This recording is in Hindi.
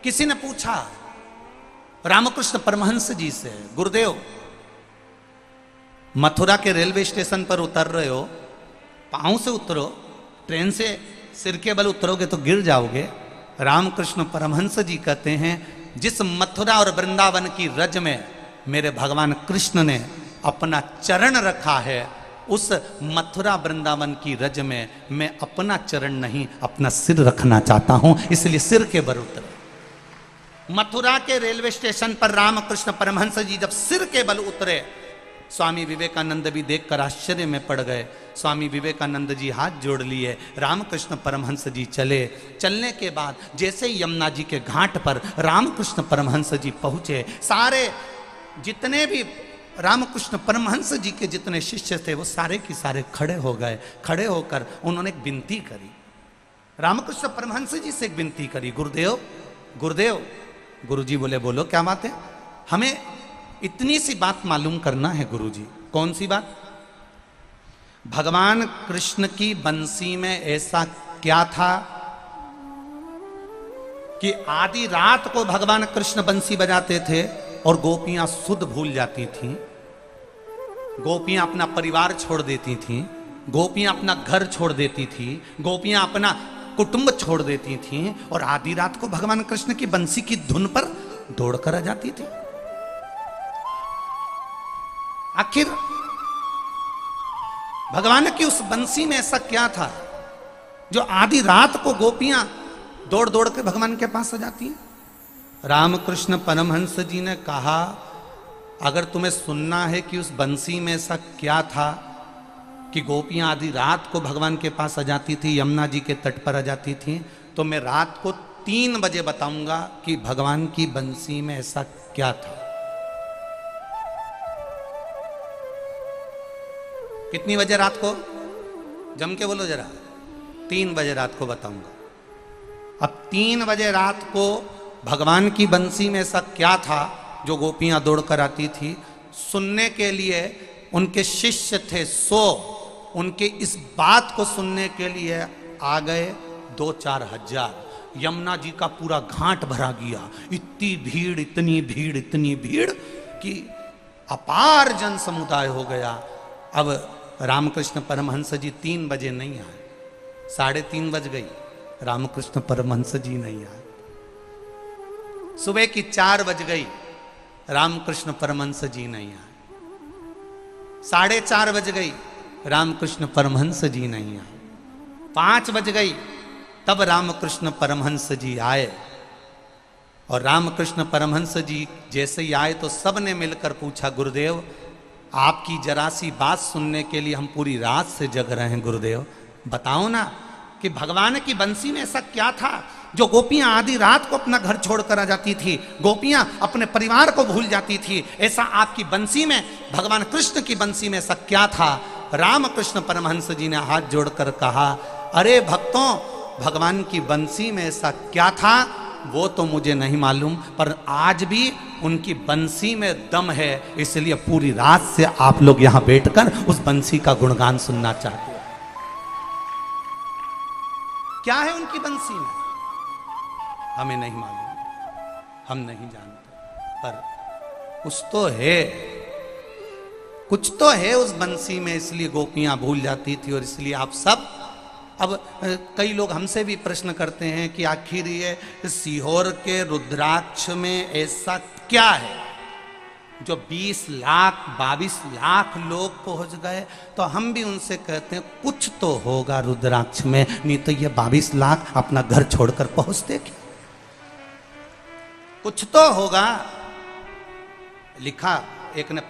किसी ने पूछा रामकृष्ण परमहंस जी से, गुरुदेव मथुरा के रेलवे स्टेशन पर उतर रहे हो, पांव से उतरो, ट्रेन से सिर के बल उतरोगे तो गिर जाओगे। रामकृष्ण परमहंस जी कहते हैं जिस मथुरा और वृंदावन की रज में मेरे भगवान कृष्ण ने अपना चरण रखा है, उस मथुरा वृंदावन की रज में मैं अपना चरण नहीं अपना सिर रखना चाहता हूं, इसलिए सिर के बल उतरे। मथुरा के रेलवे स्टेशन पर रामकृष्ण परमहंस जी जब सिर के बल उतरे, स्वामी विवेकानंद भी देखकर आश्चर्य में पड़ गए। स्वामी विवेकानंद जी हाथ जोड़ लिए, रामकृष्ण परमहंस जी चले। चलने के बाद जैसे ही यमुना जी के घाट पर रामकृष्ण परमहंस जी पहुंचे, सारे जितने भी रामकृष्ण परमहंस जी के जितने शिष्य थे वो सारे के सारे खड़े हो गए। खड़े होकर उन्होंने एक विनती करी, रामकृष्ण परमहंस जी से एक विनती करी, गुरुदेव गुरुदेव। गुरुजी बोले बोलो क्या बात है, हमें इतनी सी बात मालूम करना है गुरुजी। कौन सी बात? भगवान कृष्ण की बंसी में ऐसा क्या था कि आधी रात को भगवान कृष्ण बंसी बजाते थे और गोपियां सुध भूल जाती थीं, गोपियां अपना परिवार छोड़ देती थीं, गोपियां अपना घर छोड़ देती थी, गोपियां अपना कुटुंब छोड़ देती थीं और आधी रात को भगवान कृष्ण की बंसी की धुन पर दौड़कर आ जाती थी। आखिर भगवान की उस बंसी में ऐसा क्या था जो आधी रात को गोपियां दौड़ दौड़ के भगवान के पास आ जाती हैं? रामकृष्ण परमहंस जी ने कहा, अगर तुम्हें सुनना है कि उस बंसी में ऐसा क्या था कि गोपियां आधी रात को भगवान के पास आ जाती थी, यमुना जी के तट पर आ जाती थी, तो मैं रात को 3 बजे बताऊंगा कि भगवान की बंसी में ऐसा क्या था। कितनी बजे रात को? जम के बोलो जरा। 3 बजे रात को बताऊंगा। अब 3 बजे रात को भगवान की बंसी में ऐसा क्या था जो गोपियां दौड़कर आती थी, सुनने के लिए उनके शिष्य थे 100, उनके इस बात को सुनने के लिए आ गए 2-4 हजार। यमुना जी का पूरा घाट भरा गया, इतनी भीड़ इतनी भीड़ इतनी भीड़ कि अपार जन समुदाय हो गया। अब रामकृष्ण परमहंस जी 3 बजे नहीं आए, 3:30 बज गई, रामकृष्ण परमहंस जी नहीं आए। सुबह की 4 बज गई, रामकृष्ण परमहंस जी नहीं आए। 4:30 बज गई, रामकृष्ण परमहंस जी नहीं आए। 5 बज गई, तब रामकृष्ण परमहंस जी आए। और रामकृष्ण परमहंस जी जैसे ही आए तो सबने मिलकर पूछा, गुरुदेव आपकी जरा सी बात सुनने के लिए हम पूरी रात से जग रहे हैं, गुरुदेव बताओ ना कि भगवान की बंसी में ऐसा क्या था जो गोपियां आधी रात को अपना घर छोड़कर आ जाती थी, गोपियां अपने परिवार को भूल जाती थी, ऐसा आपकी बंसी में, भगवान कृष्ण की बंसी में ऐसा क्या था? रामकृष्ण परमहंस जी ने हाथ जोड़कर कहा, अरे भक्तों, भगवान की बंसी में ऐसा क्या था वो तो मुझे नहीं मालूम, पर आज भी उनकी बंसी में दम है, इसलिए पूरी रात से आप लोग यहां बैठकर उस बंसी का गुणगान सुनना चाहते हैं। क्या है उनकी बंसी में? हमें नहीं मालूम, हम नहीं जानते, पर कुछ तो है, कुछ तो है उस बंसी में, इसलिए गोपियां भूल जाती थी। और इसलिए आप सब, अब कई लोग हमसे भी प्रश्न करते हैं कि आखिर ये सीहोर के रुद्राक्ष में ऐसा क्या है जो 20 लाख 22 लाख लोग पहुंच गए? तो हम भी उनसे कहते हैं कुछ तो होगा रुद्राक्ष में, नहीं तो ये 22 लाख अपना घर छोड़कर पहुंचते क्या? कुछ तो होगा। लिखा एक ने